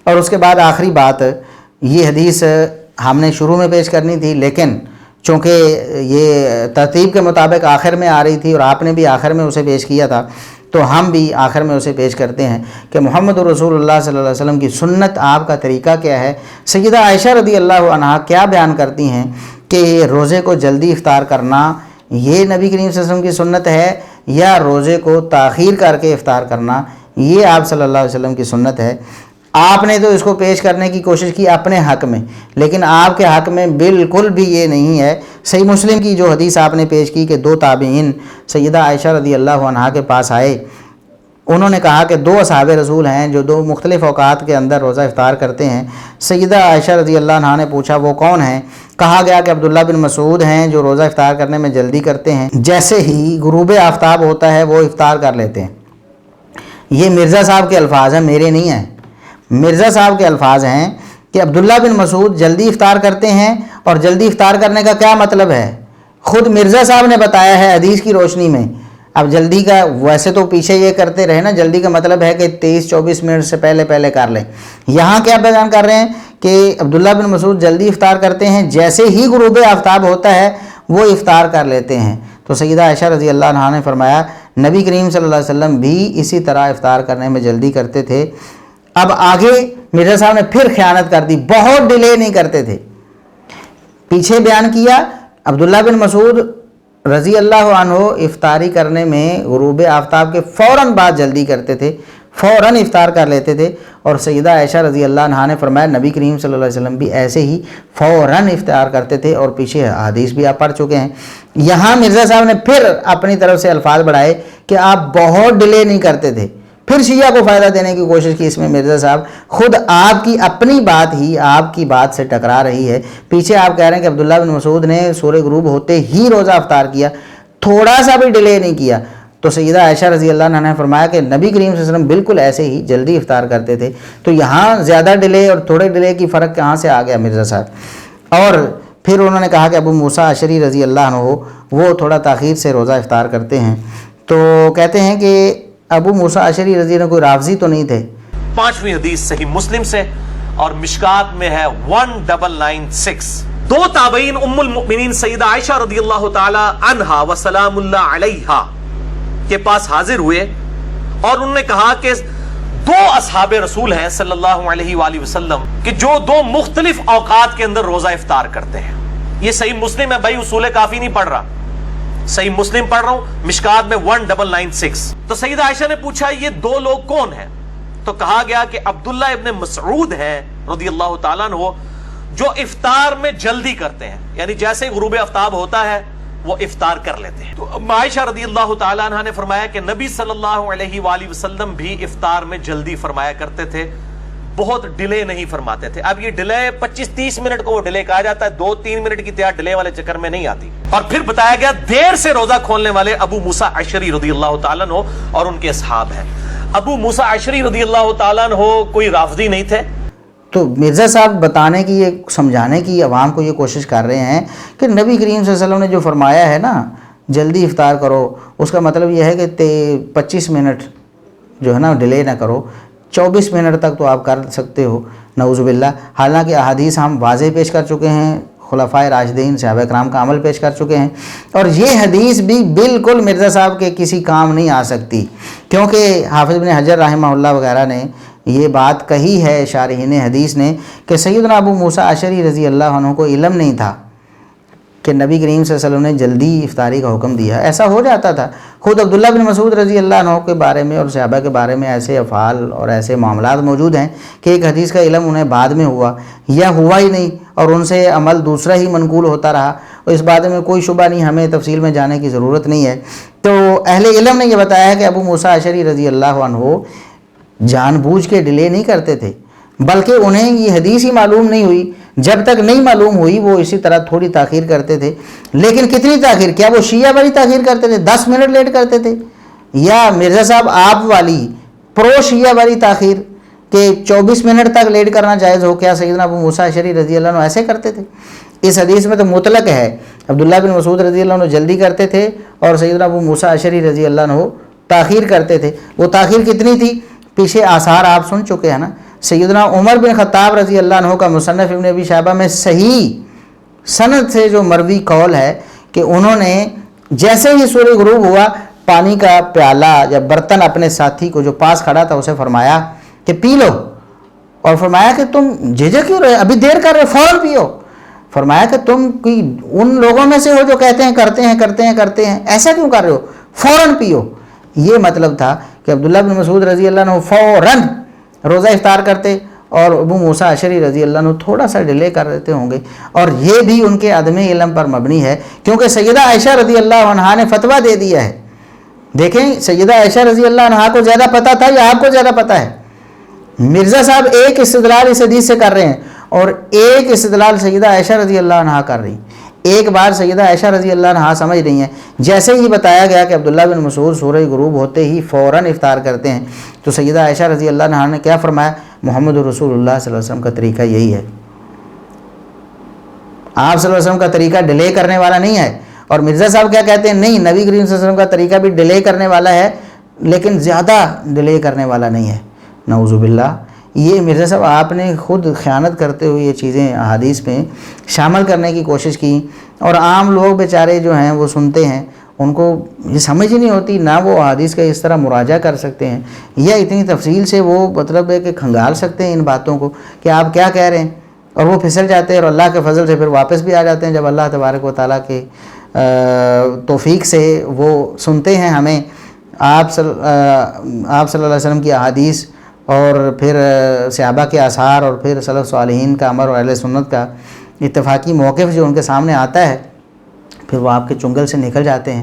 اور اس کے بعد آخری بات، یہ حدیث ہم نے شروع میں پیش کرنی تھی، لیکن چونکہ یہ ترتیب کے مطابق آخر میں آ رہی تھی اور آپ نے بھی آخر میں اسے پیش کیا تھا، تو ہم بھی آخر میں اسے پیش کرتے ہیں کہ محمد رسول اللہ صلی اللہ علیہ وسلم کی سنت، آپ کا طریقہ کیا ہے۔ سیدہ عائشہ رضی اللہ عنہا کیا بیان کرتی ہیں کہ روزے کو جلدی افطار کرنا یہ نبی کریم صلی اللہ علیہ وسلم کی سنت ہے، یا روزے کو تاخیر کر کے افطار کرنا یہ آپ صلی اللہ علیہ وسلم کی سنت ہے۔ آپ نے تو اس کو پیش کرنے کی کوشش کی اپنے حق میں، لیکن آپ کے حق میں بالکل بھی یہ نہیں ہے۔ صحیح مسلم کی جو حدیث آپ نے پیش کی کہ 2 تابعین سیدہ عائشہ رضی اللہ عنہا کے پاس آئے، انہوں نے کہا کہ 2 اصحاب رسول ہیں جو 2 مختلف اوقات کے اندر روزہ افطار کرتے ہیں۔ سیدہ عائشہ رضی اللہ عنہا نے پوچھا وہ کون ہیں؟ کہا گیا کہ عبداللہ بن مسعود ہیں جو روزہ افطار کرنے میں جلدی کرتے ہیں، جیسے ہی غروب آفتاب ہوتا ہے وہ افطار کر لیتے ہیں۔ یہ مرزا صاحب کے الفاظ ہیں، میرے نہیں ہیں، مرزا صاحب کے الفاظ ہیں کہ عبداللہ بن مسعود جلدی افطار کرتے ہیں، اور جلدی افطار کرنے کا کیا مطلب ہے خود مرزا صاحب نے بتایا ہے حدیث کی روشنی میں۔ اب جلدی کا ویسے تو پیچھے یہ کرتے رہے نا، جلدی کا مطلب ہے کہ 23-24 منٹ سے پہلے کر لیں۔ یہاں کیا بیان کر رہے ہیں کہ عبداللہ بن مسعود جلدی افطار کرتے ہیں، جیسے ہی غروب آفتاب ہوتا ہے وہ افطار کر لیتے ہیں۔ تو سیدہ عائشہ رضی اللہ عنہا نے فرمایا نبی کریم صلی اللہ علیہ وسلم بھی اسی طرح افطار کرنے میں جلدی کرتے تھے۔ اب آگے مرزا صاحب نے پھر خیانت کر دی، بہت ڈیلے نہیں کرتے تھے۔ پیچھے بیان کیا عبداللہ بن مسعود رضی اللہ عنہ افطاری کرنے میں غروب آفتاب کے فوراً بعد جلدی کرتے تھے، فوراً افطار کر لیتے تھے، اور سیدہ عائشہ رضی اللہ عنہا نے فرمایا نبی کریم صلی اللہ علیہ وسلم بھی ایسے ہی فوراً افطار کرتے تھے، اور پیچھے حدیث بھی آپ پڑھ چکے ہیں۔ یہاں مرزا صاحب نے پھر اپنی طرف سے الفاظ بڑھائے کہ آپ بہت ڈیلے نہیں کرتے تھے، پھر شیعہ کو فائدہ دینے کی کوشش کی۔ اس میں مرزا صاحب خود آپ کی اپنی بات ہی آپ کی بات سے ٹکرا رہی ہے۔ پیچھے آپ کہہ رہے ہیں کہ عبداللہ بن مسعود نے سورہ غروب ہوتے ہی روزہ افطار کیا، تھوڑا سا بھی ڈیلے نہیں کیا۔ تو سیدہ عائشہ رضی اللہ عنہا نے فرمایا کہ نبی کریم صلی اللہ علیہ وسلم بالکل ایسے ہی جلدی افطار کرتے تھے۔ تو یہاں زیادہ ڈیلے اور تھوڑے ڈیلے کی فرق کہاں سے آ گیا مرزا صاحب؟ اور پھر انہوں نے کہا کہ ابو موسیٰ اشعری رضی اللہ عنہ وہ تھوڑا تاخیر سے روزہ افطار کرتے ہیں۔ تو کہتے ہیں کہ ابو موسیٰ اشعری رضی اللہ عنہ کوئی رافضی تو نہیں تھے۔ 5ویں حدیث صحیح مسلم سے اور مشکات میں ہے 1996۔ 2 تابعین ام المؤمنین سیدہ عائشہ رضی اللہ تعالی عنہا و سلام اللہ علیہا کے پاس حاضر ہوئے، اور انہوں نے کہا کہ 2 اصحاب رسول ہیں صلی اللہ علیہ وآلہ وسلم کہ جو 2 مختلف اوقات کے اندر روزہ افطار کرتے ہیں۔ یہ صحیح مسلم ہے بھائی، اصول کافی نہیں پڑھ رہا، صحیح مسلم پڑھ رہا ہوں، مشکات میں 1996۔ تو سیدہ عائشہ نے پوچھا یہ 2 لوگ کون ہیں؟ تو کہا گیا کہ عبداللہ ابن مسعود ہیں رضی اللہ تعالیٰ عنہ، جو افطار میں جلدی کرتے ہیں، یعنی جیسے غروب آفتاب ہوتا ہے وہ افطار کر لیتے ہیں۔ تو عائشہ رضی اللہ تعالیٰ عنہ نے فرمایا کہ نبی صلی اللہ علیہ وآلہ وسلم بھی افطار میں جلدی فرمایا کرتے تھے، بہت ڈیلے نہیں فرماتے تھے۔ اب یہ ڈیلے 25-30 منٹ کو وہ ڈیلے کہا جاتا ہے، 2-3 منٹ کی تیار ڈیلے والے چکر میں نہیں آتی۔ اور پھر بتایا گیا دیر سے روزہ کھولنے والے ابو موسیٰ اشعری رضی اللہ تعالیٰ عنہ اور ان کے اصحاب ہیں۔ ابو موسیٰ اشعری رضی اللہ تعالیٰ عنہ کوئی رافضی نہیں تھے۔ تو مرزا صاحب بتانے کی، یہ سمجھانے کی عوام کو یہ کوشش کر رہے ہیں کہ نبی کریم صلی اللہ علیہ وسلم نے جو فرمایا ہے نا جلدی افطار کرو، اس کا مطلب یہ ہے کہ 25 منٹ جو ہے نا ڈیلے نہ کرو، 24 منٹ تک تو آپ کر سکتے ہو، نعوذ باللہ۔ حالانکہ احادیث ہم واضح پیش کر چکے ہیں، خلفائے راشدین صحابہ کرام کا عمل پیش کر چکے ہیں، اور یہ حدیث بھی بالکل مرزا صاحب کے کسی کام نہیں آ سکتی، کیونکہ حافظ ابن حجر رحمہ اللہ وغیرہ نے یہ بات کہی ہے، شارحین حدیث نے، کہ سیدنا ابو موسیٰ اشعری رضی اللہ عنہ کو علم نہیں تھا کہ نبی کریم صلی اللہ علیہ وسلم نے جلدی افطاری کا حکم دیا۔ ایسا ہو جاتا تھا، خود عبداللہ بن مسعود رضی اللہ عنہ کے بارے میں اور صحابہ کے بارے میں ایسے افعال اور ایسے معاملات موجود ہیں کہ ایک حدیث کا علم انہیں بعد میں ہوا یا ہوا ہی نہیں، اور ان سے عمل دوسرا ہی منقول ہوتا رہا، اور اس بارے میں کوئی شبہ نہیں، ہمیں تفصیل میں جانے کی ضرورت نہیں ہے۔ تو اہل علم نے یہ بتایا ہے کہ ابو موسیٰ اشعری رضی اللہ عنہ جان بوجھ کے ڈیلے نہیں کرتے تھے، بلکہ انہیں یہ حدیث ہی معلوم نہیں ہوئی، جب تک نہیں معلوم ہوئی وہ اسی طرح تھوڑی تاخیر کرتے تھے۔ لیکن کتنی تاخیر؟ کیا وہ شیعہ والی تاخیر کرتے تھے 10 منٹ لیٹ کرتے تھے، یا مرزا صاحب آپ والی پرو شیعہ والی تاخیر کہ 24 منٹ تک لیٹ کرنا جائز ہو؟ کیا سیدنا ابو موسیٰ اشعری رضی اللہ عنہ ایسے کرتے تھے؟ اس حدیث میں تو مطلق ہے عبداللہ بن مسعود رضی اللہ عنہ جلدی کرتے تھے اور سیدنا ابو موسیٰ اشعری رضی اللہ عنہ تاخیر کرتے تھے۔ وہ تاخیر کتنی تھی؟ پیچھے آثار آپ سن چکے ہیں نا، سیدنا عمر بن خطاب رضی اللہ عنہ کا مصنف ابن ابی شیبہ میں صحیح سند سے جو مروی قول ہے کہ انہوں نے جیسے ہی سورج غروب ہوا پانی کا پیالہ یا برتن اپنے ساتھی کو جو پاس کھڑا تھا اسے فرمایا کہ پی لو، اور فرمایا کہ تم جھجک کیوں رہے، ابھی دیر کر رہے، فوراً پیو۔ فرمایا کہ تم کوئی ان لوگوں میں سے ہو جو کہتے ہیں کرتے ہیں، ایسا کیوں کر رہے ہو، فوراً پیو۔ یہ مطلب تھا کہ عبداللہ بن مسعود رضی اللہ عنہ فوراً روزہ افطار کرتے اور ابو موسیٰ اشعری رضی اللہ عنہ تھوڑا سا ڈیلے کر دیتے ہوں گے، اور یہ بھی ان کے عدم علم پر مبنی ہے، کیونکہ سیدہ عائشہ رضی اللہ عنہا نے فتویٰ دے دیا ہے۔ دیکھیں سیدہ عائشہ رضی اللہ عنہا کو زیادہ پتہ تھا یا آپ کو زیادہ پتہ ہے؟ مرزا صاحب ایک استدلال اس حدیث سے کر رہے ہیں اور ایک استدلال سیدہ عائشہ رضی اللہ عنہا کر رہی ہیں۔ ایک بار سیدہ عائشہ رضی اللہ عنہا سمجھ رہی ہیں، جیسے ہی بتایا گیا کہ عبداللہ بن مسعود سورج غروب ہوتے ہی فوراً افطار کرتے ہیں، تو سیدہ عائشہ رضی اللہ عنہا نے کیا فرمایا؟ محمد رسول اللہ صلی اللہ علیہ وسلم کا طریقہ یہی ہے، آپ صلی اللہ علیہ وسلم کا طریقہ ڈیلے کرنے والا نہیں ہے۔ اور مرزا صاحب کیا کہتے ہیں؟ نہیں، نبی کریم صلی اللہ علیہ وسلم کا طریقہ بھی ڈیلے کرنے والا ہے لیکن زیادہ ڈیلے کرنے والا نہیں ہے۔ نعوذ باللہ، یہ مرزا صاحب آپ نے خود خیانت کرتے ہوئے یہ چیزیں احادیث میں شامل کرنے کی کوشش کی، اور عام لوگ بیچارے جو ہیں وہ سنتے ہیں، ان کو یہ سمجھ ہی نہیں ہوتی، نہ وہ احادیث کا اس طرح مراجعہ کر سکتے ہیں یا اتنی تفصیل سے وہ مطلب ہے کہ کھنگال سکتے ہیں ان باتوں کو کہ آپ کیا کہہ رہے ہیں، اور وہ پھسل جاتے ہیں اور اللہ کے فضل سے پھر واپس بھی آ جاتے ہیں جب اللہ تبارک و تعالیٰ کے توفیق سے وہ سنتے ہیں ہمیں آپ صلی اللہ علیہ وسلم کی احادیث، اور پھر صحابہ کے آثار، اور پھر سلف صالحین کا امر اور اہل سنت کا اتفاقی موقف جو ان کے سامنے آتا ہے، پھر وہ آپ کے چنگل سے نکل جاتے ہیں۔